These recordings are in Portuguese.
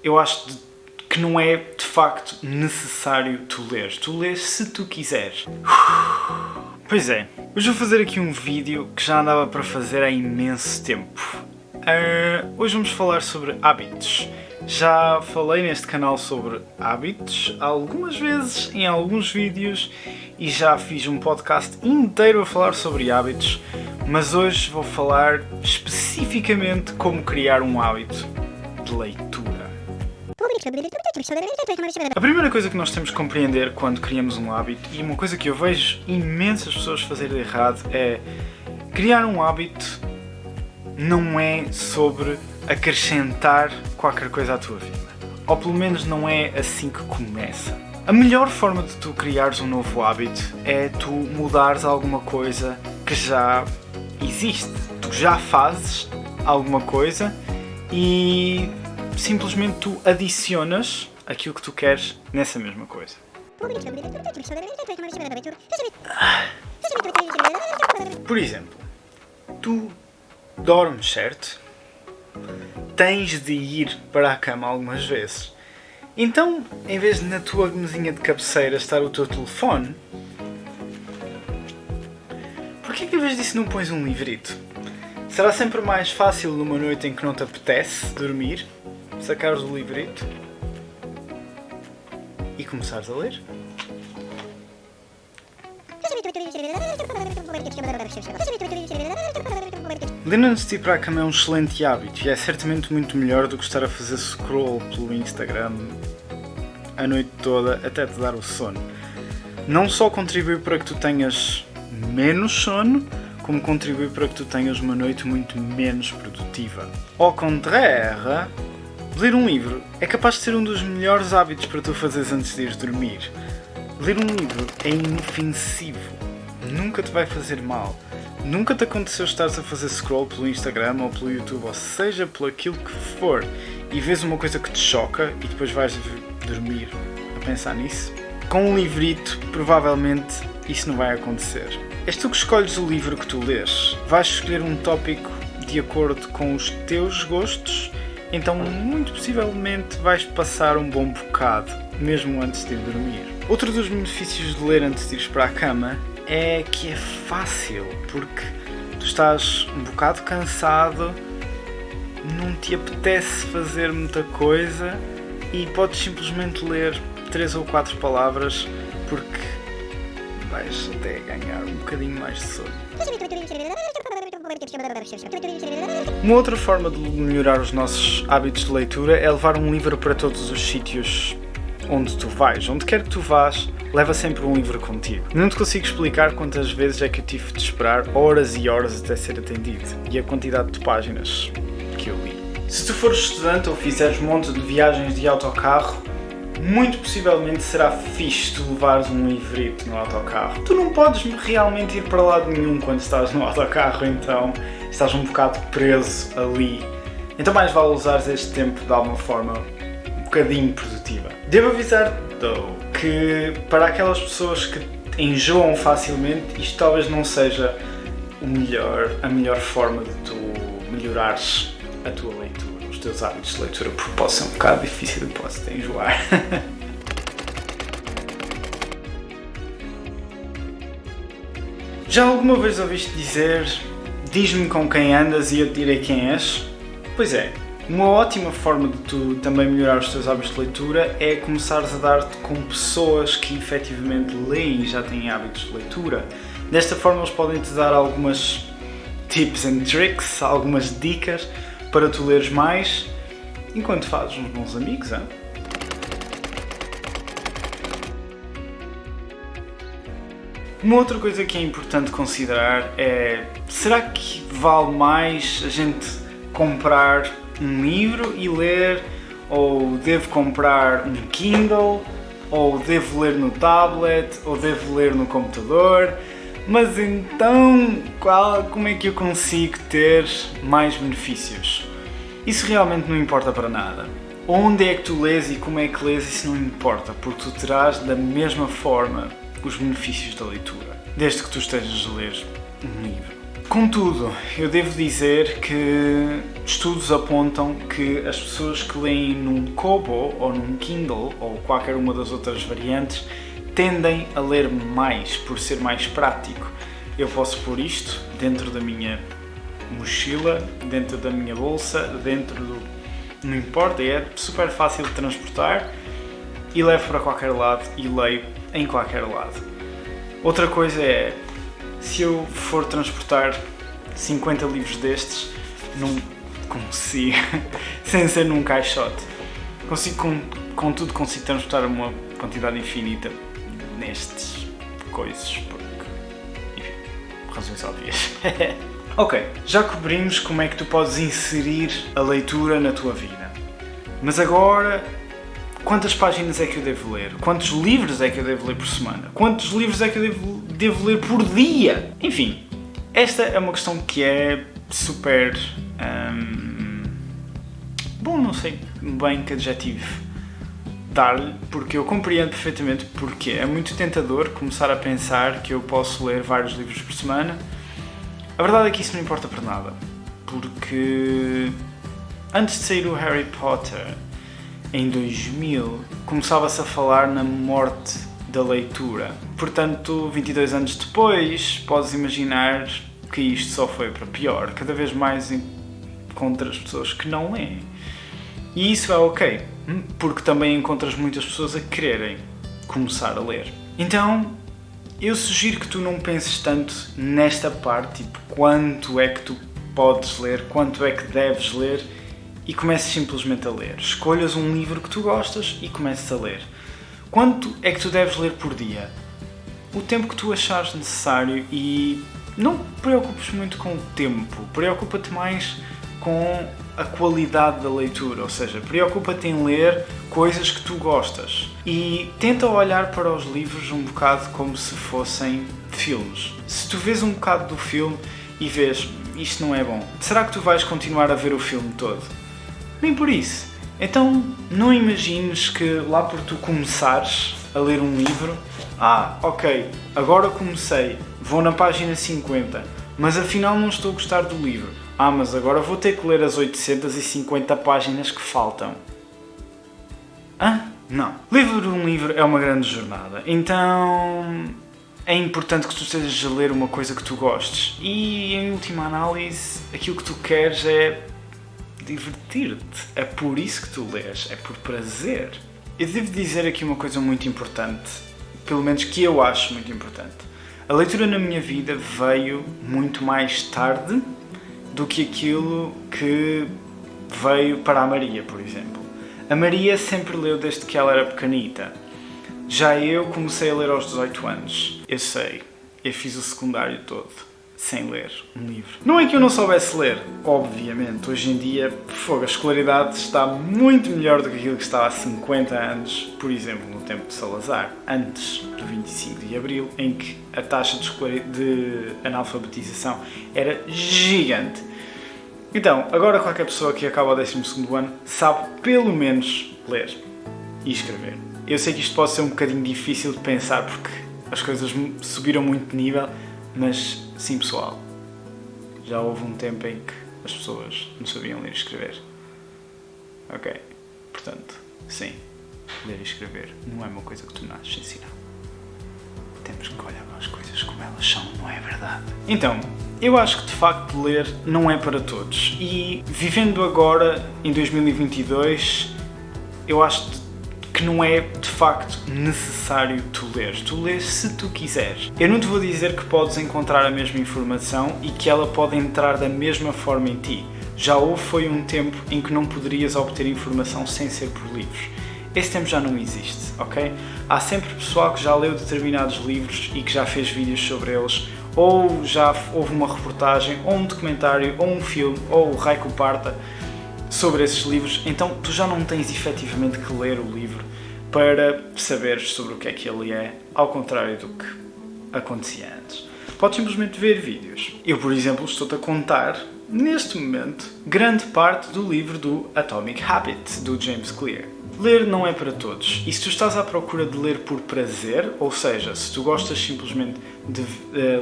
Eu acho que não é de facto necessário tu leres. Tu lês se tu quiseres. Pois é, hoje vou fazer aqui um vídeo que já andava para fazer há imenso tempo. Hoje vamos falar sobre hábitos. Já falei neste canal sobre hábitos algumas vezes em alguns vídeos e já fiz um podcast inteiro a falar sobre hábitos, mas hoje vou falar especificamente como criar um hábito de leitura. A primeira coisa que nós temos que compreender quando criamos um hábito, e uma coisa que eu vejo imensas pessoas fazerem de errado, é criar um hábito não é sobre acrescentar qualquer coisa à tua vida. Ou pelo menos não é assim que começa. A melhor forma de tu criares um novo hábito é tu mudares alguma coisa que já existe. Tu já fazes alguma coisa e simplesmente tu adicionas aquilo que tu queres nessa mesma coisa. Por exemplo, tu dormes, certo? Tens de ir para a cama algumas vezes. Então, em vez de na tua mesinha de cabeceira estar o teu telefone, porquê que em vez disso não pões um livrito? Será sempre mais fácil numa noite em que não te apetece dormir, sacares o livrito e começares a ler? Ler antes de ir para a cama é um excelente hábito e é certamente muito melhor do que estar a fazer scroll pelo Instagram a noite toda até te dar o sono. Não só contribui para que tu tenhas menos sono, como contribui para que tu tenhas uma noite muito menos produtiva. Ao contrário, ler um livro é capaz de ser um dos melhores hábitos para tu fazeres antes de ir dormir. Ler um livro é inofensivo, nunca te vai fazer mal. Nunca te aconteceu estares a fazer scroll pelo Instagram ou pelo YouTube, ou seja, pelo aquilo que for, e vês uma coisa que te choca e depois vais dormir a pensar nisso? Com um livrito, provavelmente isso não vai acontecer. És tu que escolhes o livro que tu lês. Vais escolher um tópico de acordo com os teus gostos, então muito possivelmente vais passar um bom bocado, mesmo antes de ir dormir. Outro dos benefícios de ler antes de ires para a cama é que é fácil, porque tu estás um bocado cansado, não te apetece fazer muita coisa e podes simplesmente ler 3 ou 4 palavras porque vais até ganhar um bocadinho mais de sono. Uma outra forma de melhorar os nossos hábitos de leitura é levar um livro para todos os sítios onde tu vais. Onde quer que tu vás, leva sempre um livro contigo. Não te consigo explicar quantas vezes é que eu tive de esperar horas e horas até ser atendido e a quantidade de páginas que eu li. Se tu fores estudante ou fizeres monte de viagens de autocarro, muito possivelmente será fixe tu levares um livrito no autocarro. Tu não podes realmente ir para lado nenhum quando estás no autocarro, então estás um bocado preso ali. Então mais vale usares este tempo de alguma forma um bocadinho produtiva. Devo avisar, though, que para aquelas pessoas que enjoam facilmente, isto talvez não seja a melhor forma de tu melhorares a tua leitura, os teus hábitos de leitura, porque pode ser um bocado difícil e pode te enjoar. Já alguma vez ouviste dizer: diz-me com quem andas e eu te direi quem és? Pois é. Uma ótima forma de tu também melhorar os teus hábitos de leitura é começares a dar-te com pessoas que efetivamente leem e já têm hábitos de leitura. Desta forma eles podem te dar algumas tips and tricks, algumas dicas para tu leres mais enquanto fazes uns bons amigos, hein? Uma outra coisa que é importante considerar é: será que vale mais a gente comprar um livro e ler, ou devo comprar um Kindle, ou devo ler no tablet, ou devo ler no computador? Mas então, como é que eu consigo ter mais benefícios? Isso realmente não importa para nada. Onde é que tu lês e como é que lês, isso não importa, porque tu terás da mesma forma os benefícios da leitura, desde que tu estejas a ler um livro. Contudo, eu devo dizer que estudos apontam que as pessoas que leem num Kobo ou num Kindle ou qualquer uma das outras variantes tendem a ler mais por ser mais prático. Eu posso pôr isto dentro da minha mochila, dentro da minha bolsa, não importa, é super fácil de transportar e levo para qualquer lado e leio em qualquer lado. Outra coisa é, se eu for transportar 50 livros destes, não consigo, sem ser num caixote. Contudo, consigo transportar uma quantidade infinita nestes coisas, porque, enfim, razões óbvias. Ok, já cobrimos como é que tu podes inserir a leitura na tua vida. Mas agora, quantas páginas é que eu devo ler? Quantos livros é que eu devo ler por semana? Quantos livros é que eu devo ler por dia? Enfim, esta é uma questão que é super... bom, não sei bem que adjetivo dar-lhe, porque eu compreendo perfeitamente porque é muito tentador começar a pensar que eu posso ler vários livros por semana. A verdade é que isso não importa para nada, porque antes de sair o Harry Potter, em 2000, começava-se a falar na morte da leitura. Portanto, 22 anos depois, podes imaginar que isto só foi para pior. Cada vez mais encontras pessoas que não leem. E isso é ok, porque também encontras muitas pessoas a quererem começar a ler. Então, eu sugiro que tu não penses tanto nesta parte, tipo, quanto é que tu podes ler, quanto é que deves ler, e comeces simplesmente a ler. Escolhas um livro que tu gostas e comeces a ler. Quanto é que tu deves ler por dia? O tempo que tu achares necessário, e não te preocupes muito com o tempo, preocupa-te mais com a qualidade da leitura, ou seja, preocupa-te em ler coisas que tu gostas e tenta olhar para os livros um bocado como se fossem filmes. Se tu vês um bocado do filme e vês, isto não é bom, será que tu vais continuar a ver o filme todo? Nem por isso. Então não imagines que lá por tu começares a ler um livro, ok, agora comecei, vou na página 50, mas afinal não estou a gostar do livro. Mas agora vou ter que ler as 850 páginas que faltam. Não. Ler um livro é uma grande jornada, então é importante que tu estejas a ler uma coisa que tu gostes. E, em última análise, aquilo que tu queres é divertir-te. É por isso que tu lês, é por prazer. Eu devo dizer aqui uma coisa muito importante, pelo menos que eu acho muito importante. A leitura na minha vida veio muito mais tarde do que aquilo que veio para a Maria, por exemplo. A Maria sempre leu desde que ela era pequenita. Já eu comecei a ler aos 18 anos. Eu sei, eu fiz o secundário todo sem ler um livro. Não é que eu não soubesse ler, obviamente. Hoje em dia, a escolaridade está muito melhor do que aquilo que estava há 50 anos, por exemplo, no tempo de Salazar, antes do 25 de Abril, em que a taxa de analfabetização era gigante. Então, agora qualquer pessoa que acaba o 12º ano sabe pelo menos ler e escrever. Eu sei que isto pode ser um bocadinho difícil de pensar porque as coisas subiram muito de nível, mas sim, pessoal, já houve um tempo em que as pessoas não sabiam ler e escrever. Ok, portanto, sim, ler e escrever não é uma coisa que tu nasces ensinar. Temos que olhar para as coisas como elas são, não é verdade? Então, eu acho que de facto ler não é para todos. E vivendo agora em 2022, eu acho que não é de facto necessário tu leres. Tu lês se tu quiseres. Eu não te vou dizer que podes encontrar a mesma informação e que ela pode entrar da mesma forma em ti. Já foi um tempo em que não poderias obter informação sem ser por livros. Esse tempo já não existe, ok? Há sempre pessoal que já leu determinados livros e que já fez vídeos sobre eles, ou já houve uma reportagem, ou um documentário, ou um filme, ou o raio que o parta sobre esses livros, então tu já não tens efetivamente que ler o livro para saberes sobre o que é que ele é, ao contrário do que acontecia antes. Podes simplesmente ver vídeos. Eu, por exemplo, estou-te a contar, neste momento, grande parte do livro do Atomic Habits, do James Clear. Ler não é para todos. E se tu estás à procura de ler por prazer, ou seja, se tu gostas simplesmente de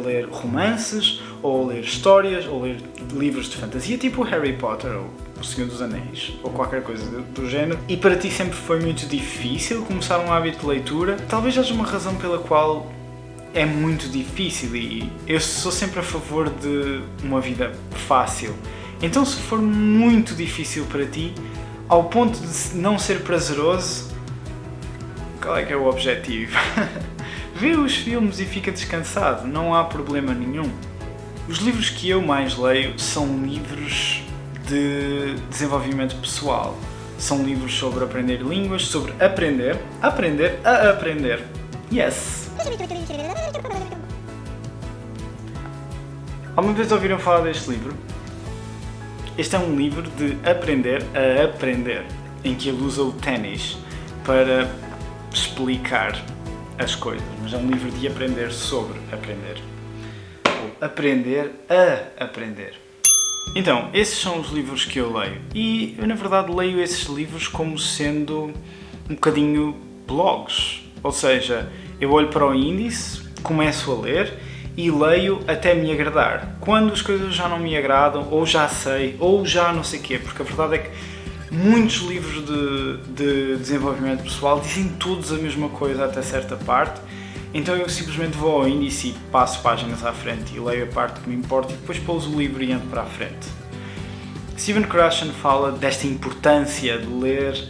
ler romances, ou ler histórias, ou ler livros de fantasia, tipo Harry Potter, ou O Senhor dos Anéis, ou qualquer coisa do género, e para ti sempre foi muito difícil começar um hábito de leitura, talvez haja uma razão pela qual é muito difícil, e eu sou sempre a favor de uma vida fácil. Então, se for muito difícil para ti, ao ponto de não ser prazeroso, qual é que é o objetivo? Vê os filmes e fica descansado, não há problema nenhum. Os livros que eu mais leio são livros de desenvolvimento pessoal. São livros sobre aprender línguas, sobre aprender a aprender. Yes! Alguma vez ouviram falar deste livro? Este é um livro de aprender a aprender, em que ele usa o ténis para explicar as coisas, mas é um livro de aprender sobre aprender. Ou aprender a aprender. Então, esses são os livros que eu leio. E eu, na verdade, leio esses livros como sendo um bocadinho blogs. Ou seja, eu olho para o índice, começo a ler e leio até me agradar. Quando as coisas já não me agradam, ou já sei, ou já não sei o quê, porque a verdade é que muitos livros de desenvolvimento pessoal dizem todos a mesma coisa até certa parte, então eu simplesmente vou ao índice e passo páginas à frente e leio a parte que me importa e depois pouso o livro e entro para a frente. Stephen Krashen fala desta importância de ler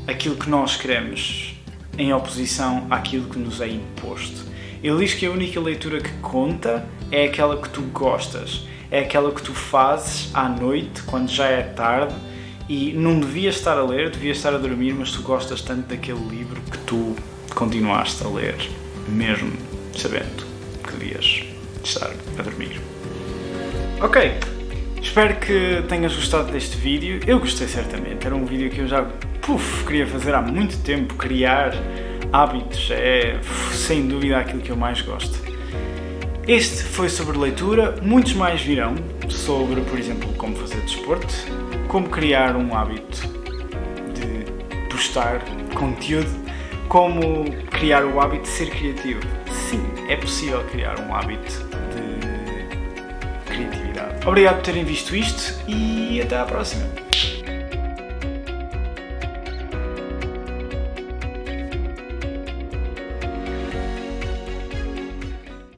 aquilo que nós queremos em oposição àquilo que nos é imposto. Ele diz que a única leitura que conta é aquela que tu gostas, é aquela que tu fazes à noite, quando já é tarde, e não devias estar a ler, devias estar a dormir, mas tu gostas tanto daquele livro que tu continuaste a ler, mesmo sabendo que devias estar a dormir. Ok, espero que tenhas gostado deste vídeo. Eu gostei certamente, era um vídeo que eu já queria fazer há muito tempo, criar hábitos é, sem dúvida, aquilo que eu mais gosto. Este foi sobre leitura, muitos mais virão sobre, por exemplo, como fazer desporto, como criar um hábito de postar conteúdo, como criar o hábito de ser criativo. Sim, é possível criar um hábito de criatividade. Obrigado por terem visto isto e até à próxima.